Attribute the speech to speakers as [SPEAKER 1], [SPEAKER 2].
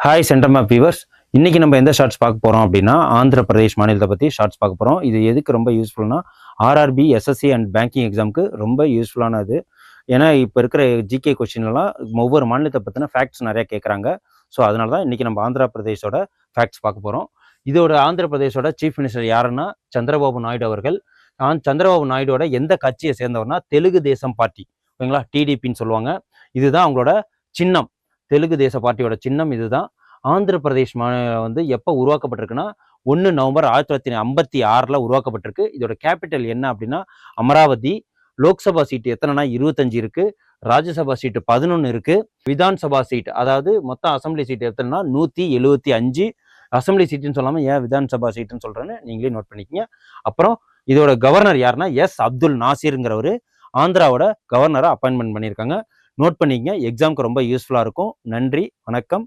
[SPEAKER 1] Hi centum of viewers. இன்னைக்கு நம்ம எந்த ஷார்ட்ஸ் பார்க்க போகிறோம் அப்படின்னா, ஆந்திர பிரதேஷ் மாநிலத்தை பற்றி ஷார்ட்ஸ் பார்க்க போகிறோம். இது எதுக்கு ரொம்ப யூஸ்ஃபுல்னா, ஆர்ஆர்பி, எஸ்எஸ்சி அண்ட் பேங்கிங் எக்ஸாமுக்கு ரொம்ப யூஸ்ஃபுல்லானது. ஏன்னா இப்போ இருக்கிற ஜிகே கொஸ்டின்லாம் ஒவ்வொரு மாநிலத்தை பற்றின ஃபேக்ட்ஸ் நிறையா கேட்குறாங்க. ஸோ அதனால தான் இன்றைக்கி நம்ம ஆந்திர பிரதேஷோட ஃபேக்ட்ஸ் பார்க்க போகிறோம். இதோட ஆந்திர பிரதேஷோட சீஃப் மினிஸ்டர் யாருன்னா சந்திரபாபு நாயுடு அவர்கள். சந்திரபாபு நாயுடோட எந்த கட்சியை சேர்ந்தவர்னா தெலுங்கு தேசம் பார்ட்டி, ஓகேங்களா, டிடிபின்னு சொல்லுவாங்க. இதுதான் அவங்களோட சின்னம். தெலுங்கு தேச பார்ட்டியோட சின்னம் இதுதான். ஆந்திர பிரதேஷ் மாநிலம் வந்து எப்போ உருவாக்கப்பட்டிருக்குன்னா 1 நவம்பர் 1956 உருவாக்கப்பட்டிருக்கு. இதோட கேபிட்டல் என்ன அப்படின்னா அமராவதி. லோக்சபா சீட்டு எத்தனைனா 25 இருக்கு. ராஜ்யசபா சீட்டு 11 இருக்கு. விதான்சபா சீட், அதாவது மொத்தம் அசம்பிளி சீட் எத்தனைனா 175. அசம்பிளி சீட்டுன்னு சொல்லாமல் ஏன் விதான்சபா சீட்டுன்னு சொல்றேன்னு நீங்களே நோட் பண்ணிக்கங்க. அப்புறம் இதோட கவர்னர் யாருன்னா அப்துல் நாசிருங்கிறவர் ஆந்திராவோட கவர்னரை அப்பாயின்மெண்ட் பண்ணியிருக்காங்க. நோட் பண்ணிக்கங்க. எக்ஸாமுக்கு ரொம்ப யூஸ்ஃபுல்லாக இருக்கும். நன்றி, வணக்கம்.